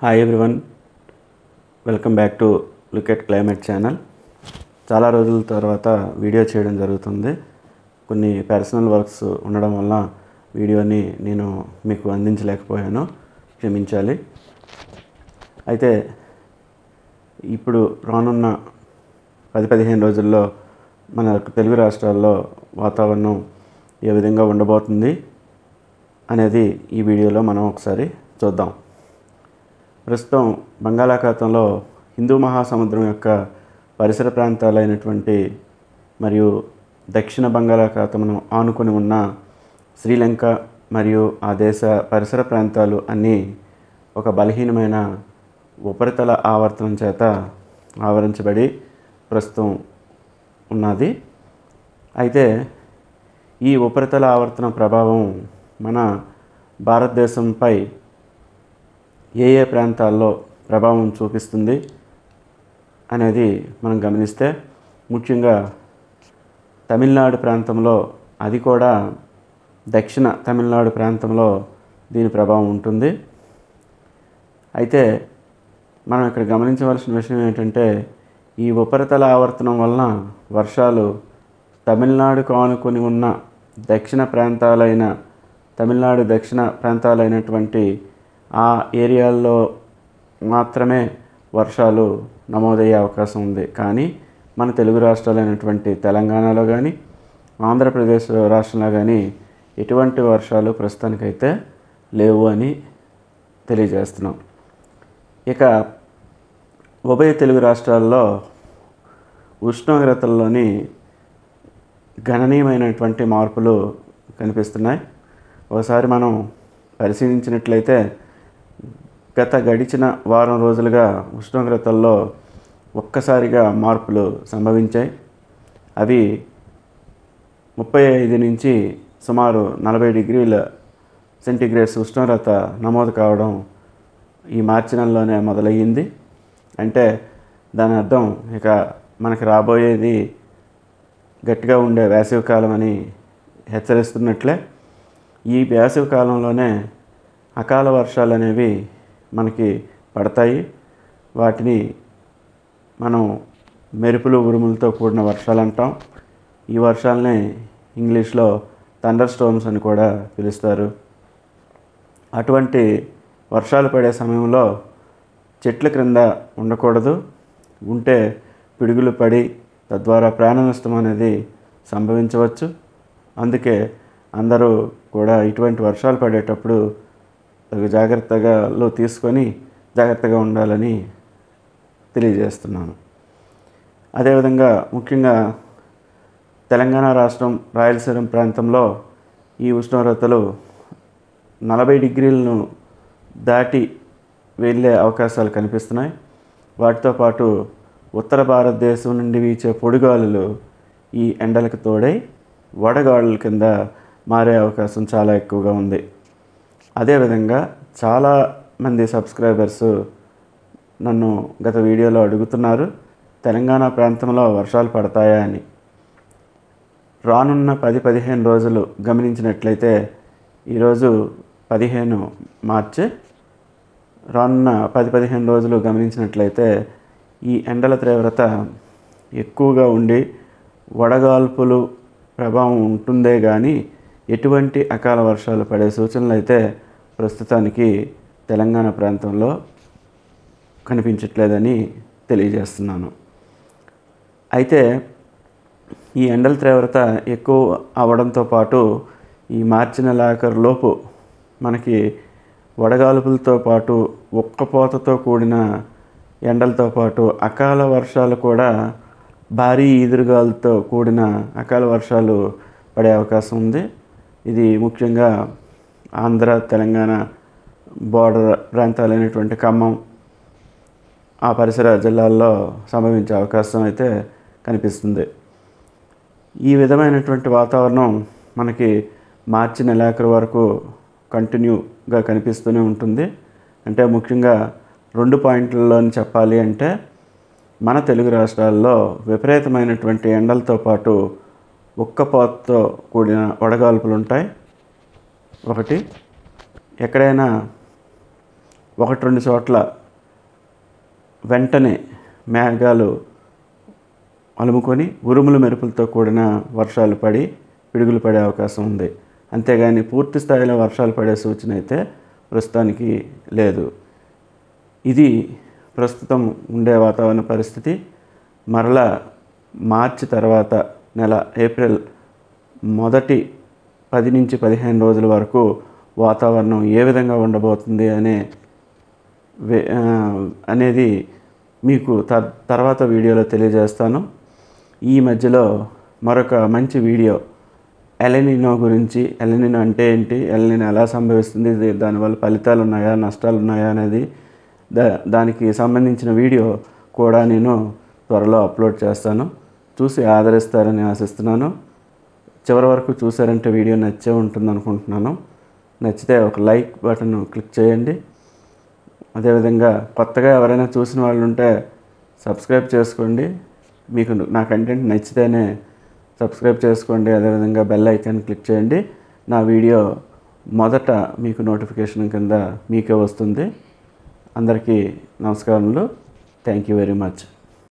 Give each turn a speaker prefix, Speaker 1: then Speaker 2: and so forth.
Speaker 1: Hi everyone, welcome back to look at climate channel. చాలా రోజుల తర్వాత వీడియో చేయడం జరుగుతుంది. కొన్ని పర్సనల్ వర్క్స్ ఉండడం వల్ల వీడియోని నేను మీకు అందించలేకపోయాను, క్షమించాలి. అయితే ఇప్పుడు రానున్న 10-15 రోజుల్లో మన తెలుగు రాష్ట్రాల్లో వాతావరణం ఏ విధంగా ఉండబోతుంది అనేది ఈ వీడియోలో మనం ఒకసారి చూద్దాం. ప్రస్తుతం బంగాళాఖాతంలో హిందూ మహాసముద్రం యొక్క పరిసర ప్రాంతాలైనటువంటి మరియు దక్షిణ బంగాళాఖాతమును ఆనుకొని ఉన్న శ్రీలంక మరియు ఆ దేశ పరిసర ప్రాంతాలు అన్నీ ఒక బలహీనమైన ఉపరితల ఆవర్తనం చేత ఆవరించబడి ప్రస్తుతం ఉన్నది. అయితే ఈ ఉపరితల ఆవర్తన ప్రభావం మన భారతదేశంపై ఏ ప్రాంతాల్లో ప్రభావం చూపిస్తుంది అనేది మనం గమనిస్తే, ముఖ్యంగా తమిళనాడు ప్రాంతంలో, అది కూడా దక్షిణ తమిళనాడు ప్రాంతంలో దీని ప్రభావం ఉంటుంది. అయితే మనం ఇక్కడ గమనించవలసిన విషయం ఏంటంటే, ఈ ఉపరితల ఆవర్తనం వలన వర్షాలు తమిళనాడుకు ఆనుకొని ఉన్న తమిళనాడు దక్షిణ ప్రాంతాలైనటువంటి ఆ ఏరియాల్లో మాత్రమే వర్షాలు నమోదయ్యే అవకాశం ఉంది. కానీ మన తెలుగు రాష్ట్రాలైనటువంటి తెలంగాణలో కానీ ఆంధ్రప్రదేశ్ రాష్ట్రంలో కానీ ఎటువంటి వర్షాలు ప్రస్తుతానికైతే లేవు అని తెలియజేస్తున్నాం. ఇక ఉభయ తెలుగు రాష్ట్రాల్లో ఉష్ణోగ్రతల్లోని గణనీయమైనటువంటి మార్పులు కనిపిస్తున్నాయి. ఒకసారి మనం పరిశీలించినట్లయితే గత గడిచిన వారం రోజులుగా ఉష్ణోగ్రతల్లో ఒక్కసారిగా మార్పులు సంభవించాయి. అవి 35 నుంచి సుమారు 40 డిగ్రీల సెంటీగ్రేడ్స్ ఉష్ణోగ్రత నమోదు కావడం ఈ మార్చి నెలలోనే మొదలయ్యింది. అంటే దాని అర్థం ఇక మనకి రాబోయేది గట్టిగా ఉండే వేసవికాలం అని హెచ్చరిస్తున్నట్లే. ఈ వేసవి కాలంలోనే అకాల వర్షాలు అనేవి మనకి పడతాయి. వాటిని మనం మెరుపులు ఉరుములతో కూడిన వర్షాలు అంటాం. ఈ వర్షాలని ఇంగ్లీష్లో థండర్ స్టోర్మ్స్ అని కూడా పిలుస్తారు. అటువంటి వర్షాలు పడే సమయంలో చెట్ల క్రింద ఉండకూడదు. ఉంటే పిడుగులు పడి తద్వారా ప్రాణ నష్టం అనేది సంభవించవచ్చు. అందుకే అందరూ కూడా ఇటువంటి వర్షాలు పడేటప్పుడు తగు జాగ్రత్తలు తీసుకొని జాగ్రత్తగా ఉండాలని తెలియజేస్తున్నాను. అదేవిధంగా ముఖ్యంగా తెలంగాణ రాష్ట్రం రాయలసీమ ప్రాంతంలో ఈ ఉష్ణోగ్రతలు 40 డిగ్రీలను దాటి వెళ్ళే అవకాశాలు కనిపిస్తున్నాయి. వాటితో పాటు ఉత్తర భారతదేశం నుండి వీచే పొడిగాలులు ఈ ఎండలకు తోడై వడగాలుల కింద మారే అవకాశం చాలా ఎక్కువగా ఉంది. అదేవిధంగా చాలామంది సబ్స్క్రైబర్స్ నన్ను గత వీడియోలో అడుగుతున్నారు, తెలంగాణ ప్రాంతంలో వర్షాలు పడతాయా అని. రానున్న 10-15 రోజులు గమనించినట్లయితే, ఈరోజు 15 మార్చి, రానున్న 10-15 రోజులు గమనించినట్లయితే ఈ ఎండల తీవ్రత ఎక్కువగా ఉండి వడగాల్పులు ప్రభావం ఉంటుందే కానీ ఎటువంటి అకాల వర్షాలు పడే సూచనలు అయితే ప్రస్తుతానికి తెలంగాణ ప్రాంతంలో కనిపించట్లేదని తెలియజేస్తున్నాను. అయితే ఈ ఎండల తీవ్రత ఎక్కువ అవడంతో పాటు ఈ మార్చి నెలాఖరులోపు మనకి వడగాల్పులతో పాటు ఉక్కపోతతో కూడిన ఎండలతో పాటు అకాల వర్షాలు కూడా, భారీ ఈదురుగాలతో కూడిన అకాల వర్షాలు పడే అవకాశం ఉంది. ఇది ముఖ్యంగా ఆంధ్ర తెలంగాణ బోర్డర్ ప్రాంతాలైనటువంటి ఖమ్మం ఆ పరిసర జిల్లాల్లో సంభవించే అవకాశం అయితే కనిపిస్తుంది. ఈ విధమైనటువంటి వాతావరణం మనకి మార్చి నెలాఖరు వరకు కంటిన్యూగా కనిపిస్తూనే ఉంటుంది. అంటే ముఖ్యంగా 2 పాయింట్లలోని చెప్పాలి అంటే, మన తెలుగు రాష్ట్రాల్లో విపరీతమైనటువంటి ఎండలతో పాటు ఉక్కపోతతో కూడిన వడగాల్పులు ఉంటాయి. ఒకటి, ఎక్కడైనా 1-2 చోట్ల వెంటనే మేఘాలు అలుముకొని ఉరుములు మెరుపులతో కూడిన వర్షాలు పడి పిడుగులు పడే అవకాశం ఉంది. అంతేగాని పూర్తి స్థాయిలో వర్షాలు పడే సూచన అయితే ప్రస్తుతానికి లేదు. ఇది ప్రస్తుతం ఉండే వాతావరణ పరిస్థితి. మరలా మార్చి తర్వాత నెల ఏప్రిల్ మొదటి 10 నుంచి 15 రోజుల వరకు వాతావరణం ఏ విధంగా ఉండబోతుంది అనేది మీకు తర్వాత వీడియోలో తెలియజేస్తాను. ఈ మధ్యలో మరొక మంచి వీడియో ఎల్‌నినో గురించి, ఎల్‌నినో అంటే ఏంటి, ఎల్‌నినో ఎలా సంభవిస్తుంది, దానివల్ల ఫలితాలు ఉన్నాయా నష్టాలు ఉన్నాయా అనేది దానికి సంబంధించిన వీడియో కూడా నేను త్వరలో అప్లోడ్ చేస్తాను. చూసి ఆదరిస్తారని ఆశిస్తున్నాను. చివరి వరకు చూసారంటే వీడియో నచ్చే ఉంటుంది అనుకుంటున్నాను. నచ్చితే ఒక లైక్ బటన్ క్లిక్ చేయండి. అదేవిధంగా కొత్తగా ఎవరైనా చూసిన వాళ్ళు ఉంటే సబ్స్క్రైబ్ చేసుకోండి. మీకు నా కంటెంట్ నచ్చితేనే సబ్స్క్రైబ్ చేసుకోండి. అదేవిధంగా బెల్ ఐకాన్ క్లిక్ చేయండి. నా వీడియో మొదట మీకు నోటిఫికేషన్ కింద మీకే వస్తుంది. అందరికీ నమస్కారములు. Thank you very much.